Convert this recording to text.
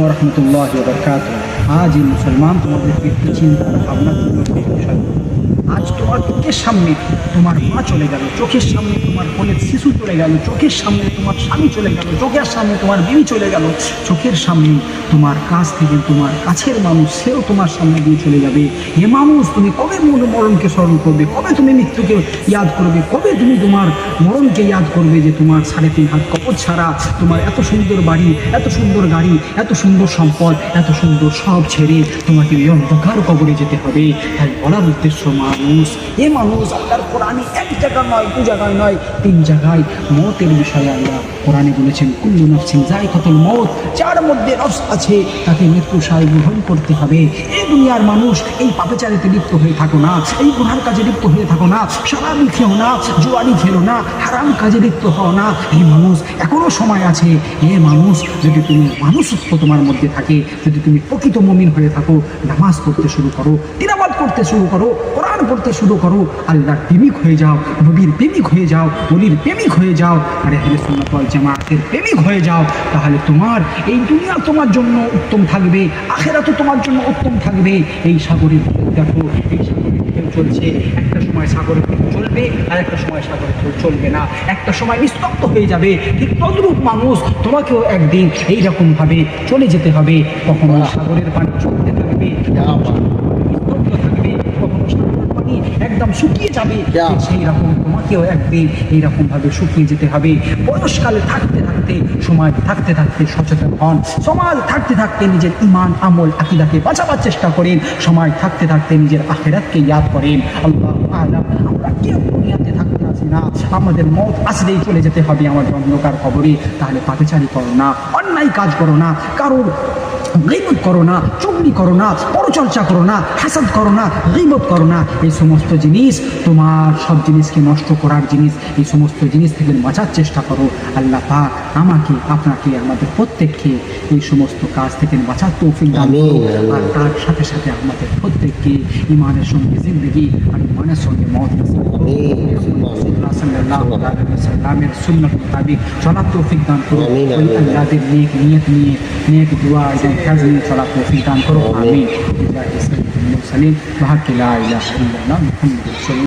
ওরহমতুল্লাহ বারকাতুহু। আজ এই মুসলমান তোমাদেরকে একটি চিন্তা ভাবনা বিষয়। আজ তোমার চোখের সামনে তোমার মা চলে গেল, চোখের সামনে তোমার কোলের শিশু চলে গেল, চোখের সামনে তোমার স্বামী চলে গেল, চোখের সামনে তোমার বিবি চলে গেল, চোখের সামনে তোমার কাছ থেকে তোমার কাছের মানুষ সেও তোমার সামনে দিয়ে চলে যাবে। হে মানুষ, তুমি কবে মরণকে স্মরণ করবে? কবে তুমি মৃত্যুকে ইয়াদ করবে? কবে তুমি তোমার মরণকে ইয়াদ করবে যে তোমার 3.5 হাত কবর ছাড়া তোমার এত সুন্দর বাড়ি, এত সুন্দর গাড়ি, এত সুন্দর সম্পদ, এত সুন্দর সব ছেড়ে তোমাকে এই অন্ধকার কবরে যেতে হবে। তাই বলার উদ্দেশ্য মানুষ, এ মানুষ আল্লাহর কোরআনে এক জায়গায় নয়, 2 জায়গায় নয়, 3 জায়গায় মৌতের বিষয়ে আল্লাহ কোরআনে বলেছেন, কুল্লু নাফসিন যায়কাতুল মউত, যার মধ্যে নফস আছে তাকে মৃত্যু স্বাদ গ্রহণ করতে হবে। এই দুনিয়ার মানুষ এই পাপাচারিতে লিপ্ত হয়ে থাকো না, এই গুনার কাজে লিপ্ত হয়ে থাকো না, শরাবি খেও না, জুয়ারি খেলো না, হারাম কাজে লিপ্ত হও না। এই মানুষ এখনো সময় আছে। এ মানুষ, যদি তুমি মানুষত্ব তোমার মধ্যে থাকে, যদি তুমি প্রকৃত মুমিন হয়ে থাকো, নামাজ পড়তে শুরু করো, তিলাওয়াত করতে শুরু করো, কোরআন পড়তে শুরু করো, আল্লাহর প্রেমিক হয়ে যাও, নবীর প্রেমিক হয়ে যাও, ওলির প্রেমিক হয়ে যাও, আর আহলে সুন্নাত ওয়াল জামাতের প্রেমিক হয়ে যাও, তাহলে তোমার এই দুনিয়া তোমার জন্য উত্তম থাকবে, আখিরাতও তোমার জন্য উত্তম থাকবে। এই সাগরে দেখো, এই সাগরে ঢেউ চলছে, একটা সময় সাগরে চলবে আর একটা সময় সাগরে চলবে না, একটা সময় নিস্তব্ধ হয়ে যাবে। ঠিক তদ্রূপ মানুষ, তোমাকেও একদিন এইরকম ভাবে চলে যেতে হবে। কখনো সাগরের পানি চলতে থাকবে, নিস্তব্ধ থাকবে, কখনো সাগরের পানি একদম শুকিয়ে যাবে। সেই রকম তোমাকেও একদিন এইরকম ভাবে শুকিয়ে যেতে হবে। বয়সকালে থাকতে থাকতে, সময় থাকতে থাকতে সচেতন হন, সমাজ থাকতে থাকতে নিজের ইমান, আমল, আকীদাকে বাঁচাবার চেষ্টা করেন, সময় থাকতে থাকতে নিজের আখিরাতকে ইয়াদ করেন। আল্লাহু আ'লাম। আমরা কেউ দুনিয়াতে থাকতে আসি না, আমাদের মওত আসলেই চলে যেতে হবে আমার অন্ধকার কবরে। তাহলে পাপাচারী করো না, অন্যায় কাজ করো না, কারোর গীবত করো না, চুগলি করো না, পরচর্চা করো না, হাসাদ করো না, গীবত করো না। এই সমস্ত জিনিস তোমার সব জিনিসকে নষ্ট করার জিনিস। এই সমস্ত জিনিস থেকে বাঁচার চেষ্টা করো। আল্লাহ পাক আমাকে, আপনাকে, আমাদের প্রত্যেককে এই সমস্ত কাজ থেকে বাঁচার তৌফিক দান করুন। আর তার সাথে সাথে আমাদের প্রত্যেককে ইমানের সঙ্গে জিন্দেগি আর ইমানের সঙ্গে মওত নসিব করুন। সাল্লাল্লাহু আলাইহি ওয়াসাল্লামের সুন্নাত মোতাবেক চলার তৌফিক দান করুন। ওই আল্লাহদের নেক নিয়ত নিয়ে, নেক দোয়া এবং কাজ নিয়ে চলার তৌফিক দান করুন। আমিন। মুরসালিন, ওয়া লা ইলাহা ইল্লাল্লাহ মুহাম্মাদুর রাসূলুল্লাহ।